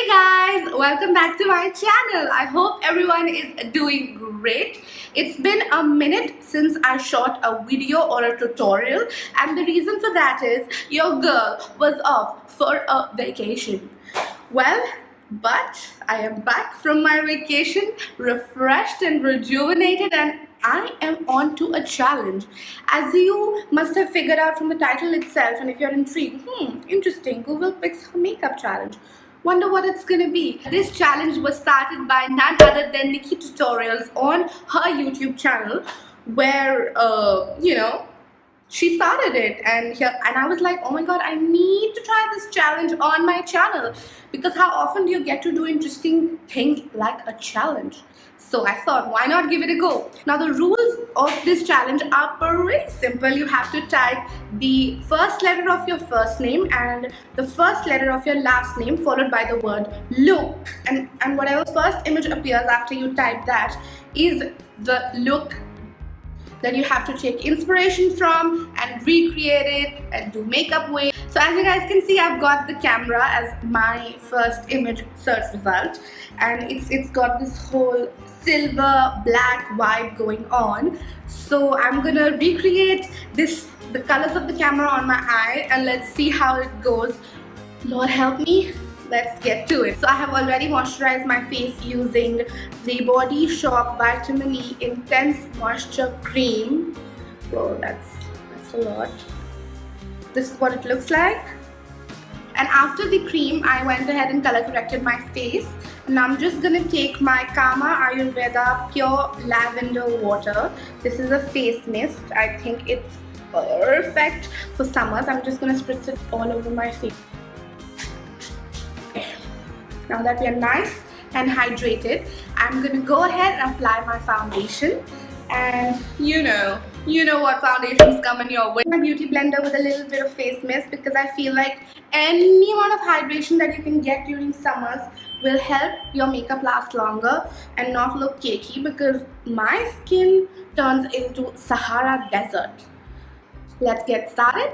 Guys, welcome back to my channel. I hope everyone is doing great. It's been a minute since I shot a video or a tutorial, and the reason for that is your girl was off for a vacation. Well, but I am back from my vacation, refreshed and rejuvenated, and I am on to a challenge. As you must have figured out from the title itself, and if you're intrigued, interesting, Google picks her makeup challenge. Wonder what it's gonna be. This challenge was started by none other than Nikki Tutorials on her YouTube channel, where she started it, and I was like, oh my god, I need to try this challenge on my channel, because how often do you get to do interesting things like a challenge? So I thought, why not give it a go? Now the rules of this challenge are pretty simple. You have to type the first letter of your first name and the first letter of your last name followed by the word look, and whatever first image appears after you type that is the look that you have to take inspiration from and recreate it and do makeup with. So as you guys can see, I've got the camera as my first image search result, and it's got this whole silver black vibe going on. So I'm gonna recreate the colors of the camera on my eye, and let's see how it goes. Lord help me. Let's get to it. So I have already moisturized my face using the Body Shop Vitamin E Intense Moisture Cream. Whoa, that's a lot. This is what it looks like. And after the cream, I went ahead and color corrected my face. And I'm just gonna take my Kama Ayurveda Pure Lavender Water. This is a face mist. I think it's perfect for summers. I'm just gonna spritz it all over my face. Now that we are nice and hydrated, I'm gonna go ahead and apply my foundation. And you know what foundations come in your way. My beauty blender with a little bit of face mist, because I feel like any amount of hydration that you can get during summers will help your makeup last longer and not look cakey, because my skin turns into Sahara Desert. Let's get started.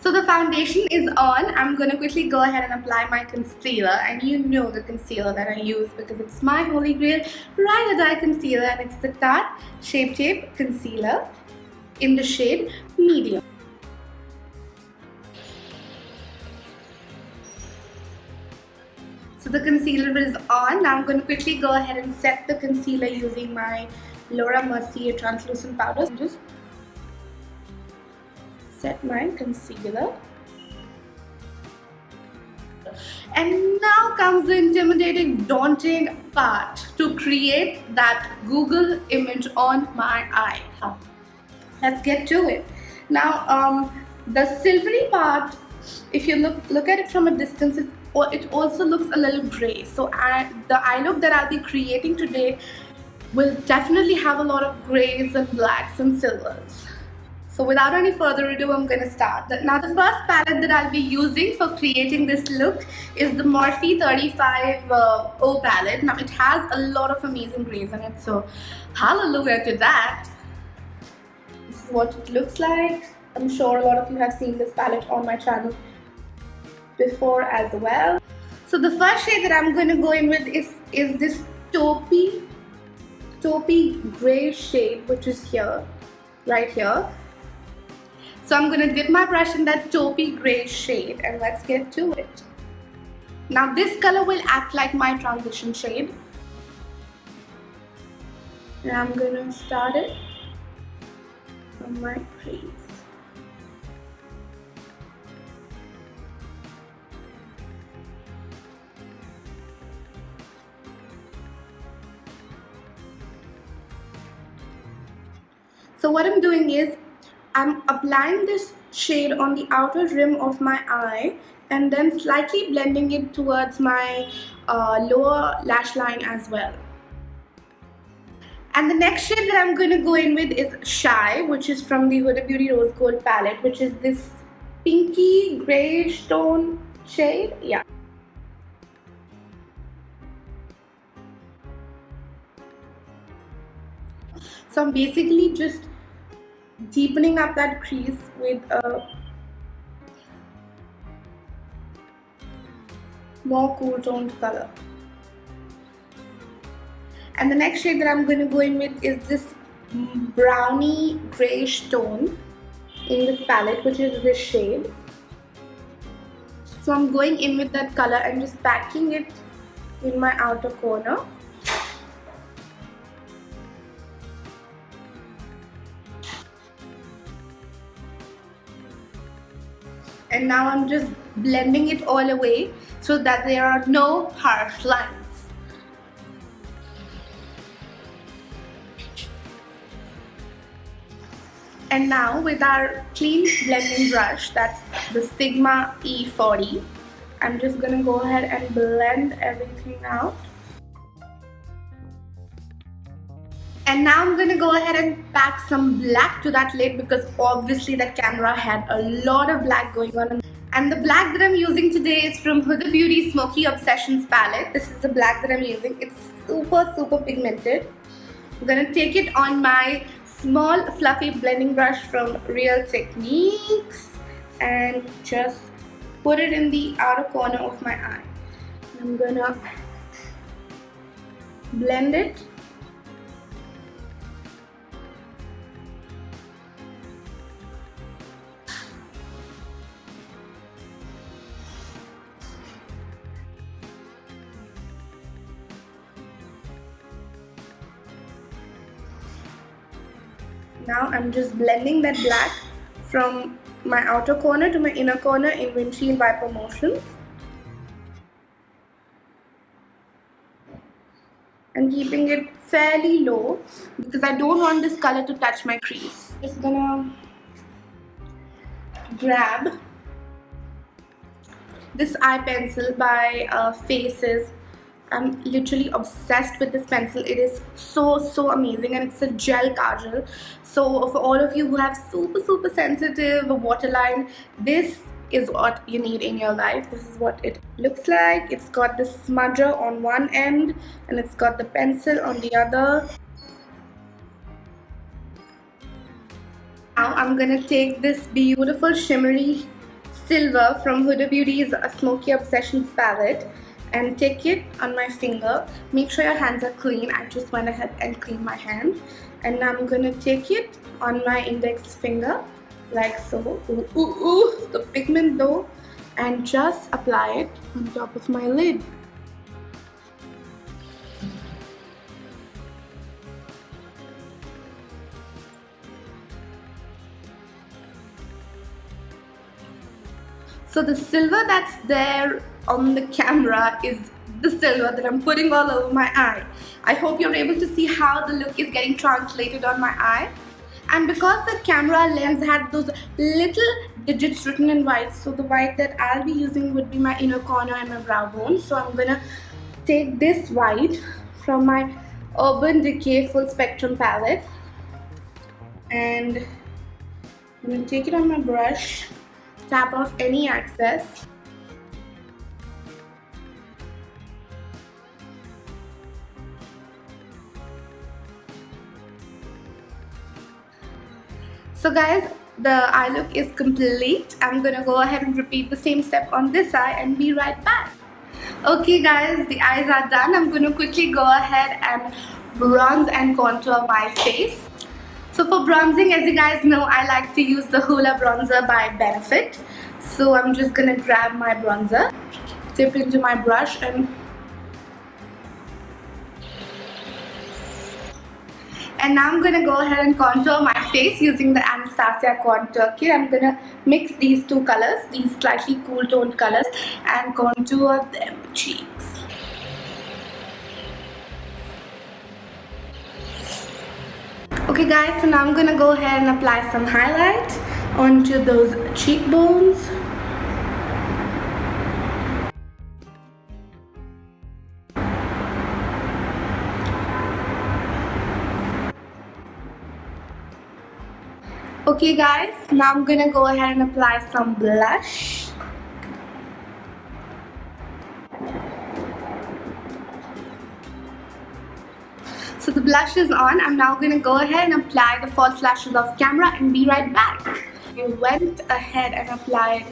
So the foundation is on. I'm going to quickly go ahead and apply my concealer, and you know the concealer that I use because it's my holy grail Ride or Die concealer, and it's the Tarte Shape Tape concealer in the shade medium. So the concealer is on. Now I'm going to quickly go ahead and set the concealer using my Laura Mercier translucent powder. Just set my concealer. And now comes the intimidating, daunting part, to create that Google image on my eye. Let's get to it. Now the silvery part, if you look at it from a distance, it also looks a little gray. So the eye look that I'll be creating today will definitely have a lot of grays and blacks and silvers. So without any further ado, I'm going to start. Now the first palette that I'll be using for creating this look is the Morphe 35O palette. Now it has a lot of amazing grays in it, so hallelujah to that. This is what it looks like. I'm sure a lot of you have seen this palette on my channel before as well. So the first shade that I'm going to go in with is this taupey gray shade, which is here, right here. So I'm going to dip my brush in that taupey gray shade, and let's get to it. Now this color will act like my transition shade. And I'm going to start it from my crease. So what I'm doing is, I'm applying this shade on the outer rim of my eye and then slightly blending it towards my lower lash line as well. And the next shade that I'm going to go in with is Shy, which is from the Huda Beauty Rose Gold palette, which is this pinky grayish tone shade. Yeah. So I'm basically just deepening up that crease with a more cool toned color. And the next shade that I'm going to go in with is this browny grayish tone in this palette, which is this shade. So I'm going in with that color and just packing it in my outer corner. And now I'm just blending it all away so that there are no harsh lines. And now with our clean blending brush, that's the Sigma E40, I'm just gonna go ahead and blend everything out. And now I'm gonna go ahead and pack some black to that lid because obviously that camera had a lot of black going on. And the black that I'm using today is from Huda Beauty Smoky Obsessions palette. This is the black that I'm using. It's super pigmented. I'm gonna take it on my small fluffy blending brush from Real Techniques and just put it in the outer corner of my eye. I'm gonna blend it. Now I'm just blending that black from my outer corner to my inner corner in windshield wiper motion. And keeping it fairly low because I don't want this color to touch my crease. Just gonna grab this eye pencil by Faces. I'm literally obsessed with this pencil. It is so amazing, and it's a gel kajal. So for all of you who have super sensitive waterline, this is what you need in your life. This is what it looks like. It's got the smudger on one end and it's got the pencil on the other. Now I'm gonna take this beautiful shimmery silver from Huda Beauty's Smoky Obsessions palette and take it on my finger. Make sure your hands are clean. I just went ahead and cleaned my hands. And now I'm gonna take it on my index finger like so. Ooh, the pigment though. And just apply it on top of my lid. So the silver that's there on the camera is the silver that I'm putting all over my eye. I hope you're able to see how the look is getting translated on my eye. And because the camera lens had those little digits written in white, so the white that I'll be using would be my inner corner and my brow bone. So I'm gonna take this white from my Urban Decay Full Spectrum palette and I'm gonna take it on my brush, tap off any excess. So guys, the eye look is complete. I'm gonna go ahead and repeat the same step on this eye and be right back. Okay guys, the eyes are done. I'm gonna quickly go ahead and bronze and contour my face. So for bronzing, as you guys know, I like to use the Hoola bronzer by Benefit. So I'm just gonna grab my bronzer, dip into my brush and now I'm gonna go ahead and contour my face using the Anastasia contour kit. I'm gonna mix these two colors, these slightly cool toned colors, and contour them cheeks. Okay guys, so now I'm gonna go ahead and apply some highlight onto those cheekbones. Okay guys, now I'm gonna go ahead and apply some blush. So the blush is on. I'm now going to go ahead and apply the false lashes off camera and be right back. I went ahead and applied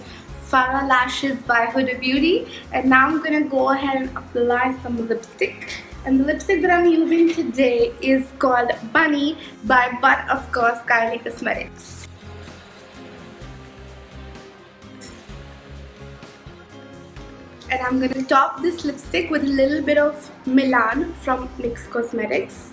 Farah Lashes by Huda Beauty, and now I'm going to go ahead and apply some lipstick. And the lipstick that I'm using today is called Bunny by But Of Course Kylie Cosmetics. And I'm going to top this lipstick with a little bit of Milan from NYX Cosmetics.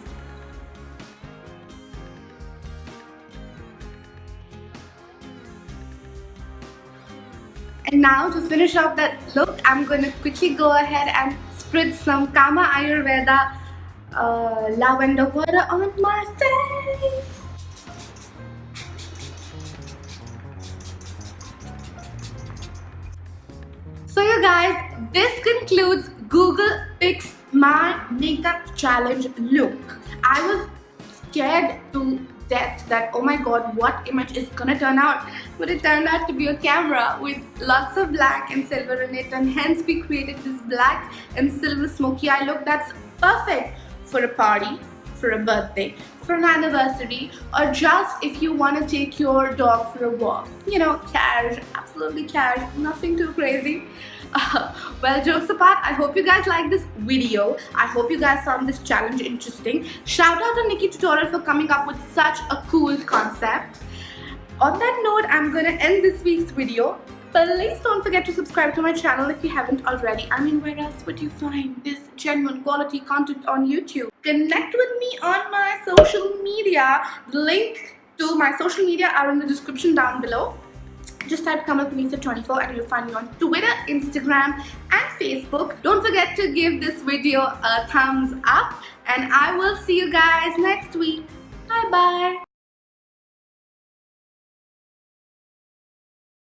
And now to finish off that look, I'm going to quickly go ahead and spritz some Kama Ayurveda lavender water on my face. So you guys, this concludes Google Picks My Makeup Challenge look. I was scared to death that, oh my god, what image is gonna turn out, but it turned out to be a camera with lots of black and silver in it, and hence we created this black and silver smoky eye look that's perfect for a party, for a birthday, for an anniversary, or just if you want to take your dog for a walk. You know, cash, absolutely cash, nothing too crazy. Well, jokes apart, I hope you guys liked this video. I hope you guys found this challenge interesting. Shout out to Nikki Tutorial for coming up with such a cool concept. On that note, I'm gonna end this week's video. Please don't forget to subscribe to my channel if you haven't already. I mean, where else would you find this genuine quality content on YouTube? Connect with me on my social media. The link to my social media are in the description down below. Just type Kamal Panisa 24 and you'll find me on Twitter, Instagram and Facebook. Don't forget to give this video a thumbs up, and I will see you guys next week. Bye bye.